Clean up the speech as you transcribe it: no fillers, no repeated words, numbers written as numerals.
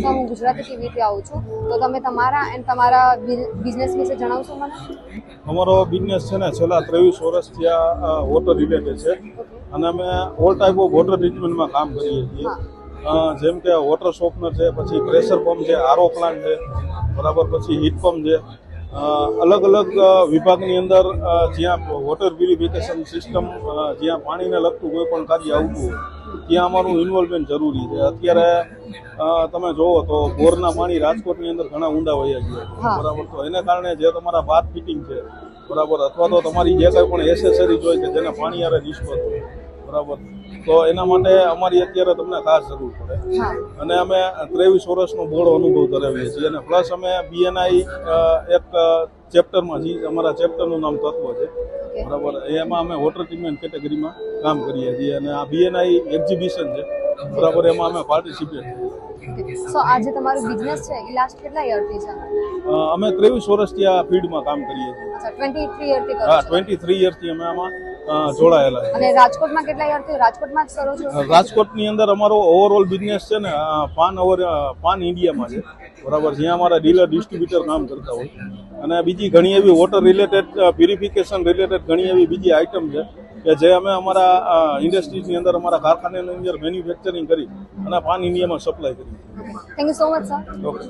તો હું ગુજરાતી ટીવીથી આવું છું, તો તમે તમારા એન્ડ તમારા બિઝનેસ વિશે જણાવશો મને? અમારો બિઝનેસ છે ને છેલ્લા 23 વર્ષથી આ વોટર રિલેટેડ છે અને અમે ઓલ ટાઈપ ઓફ વોટર ટ્રીટમેન્ટમાં કામ કરીએ છીએ. જેમ કે વોટર સોફનર છે, પછી પ્રેશર પંપ છે, આરઓ પ્લાન્ટ છે, બરાબર, પછી હીટ પંપ છે. અલગ અલગ વિભાગની અંદર જ્યાં વોટર પ્યુરિફિકેશન સિસ્ટમ, જ્યાં પાણીને લગતું કોઈ પણ કાર્ય આવતું હોય ત્યાં અમારું ઇન્વોલ્વમેન્ટ જરૂરી છે. અત્યારે તમે જોવો તો બોરના પાણી રાજકોટની અંદર ઘણા ઊંડા વયા ગયા છે, બરાબર. તો એને કારણે જે તમારા બાથ ફિટિંગ છે, બરાબર, અથવા તો તમારી જે કંઈ પણ એસેસરીઝ હોય કે જેને પાણી યારે નિષ્ફળ હોય, બરાબર, તો એના માટે અમારી અત્યારે તમને ખાસ જરૂર પડે. અને અમે 23 વર્ષનો બોર્ડ અનુભવ ધરાવીએ છીએ અને પ્લસ અમે બીએનઆઈ એક ચેપ્ટરમાં છીએ, અમારા ચેપ્ટરનું નામ તત્વ છે, બરાબર. એમાં અમે વોટર ટ્રીટમેન્ટ કેટેગરીમાં કામ કરીએ છીએ અને આ બીએનઆઈ એક્ઝિબિશન છે, બરાબર, એમાં અમે પાર્ટિસિપેટ કરીએ. સો આજે તમારું બિઝનેસ છે એ લાસ્ટ કેટલા યરથી છે? અમે 23 વર્ષથી આ ફિલ્ડમાં કામ કરીએ છીએ. અચ્છા, 23 યરથી કરો છો? હા, 23 યરથી અમે આમાં જોડાયેલા છે. અને રાજકોટમાં કેટલા યરથી રાજકોટમાં જ કરો છો? રાજકોટની અંદર અમારો ઓવરઓલ બિઝનેસ છે ને પાન ઇન્ડિયામાં છે, બરાબર, જ્યાં અમારા ડીલર ડિસ્ટ્રીબ્યુટર કામ કરતા હોય. અને બીજી ઘણી એવી વોટર રિલેટેડ, પ્યુરિફિકેશન રિલેટેડ ઘણી એવી બીજી આઇટમ છે કે જે અમે અમારા ઇન્ડસ્ટ્રીઝની અંદર, અમારા કારખાનાની અંદર મેન્યુફેક્ચરિંગ કરી અને પાન ઇન્ડિયામાં સપ્લાય કરી. Thank you so much sir. Okay.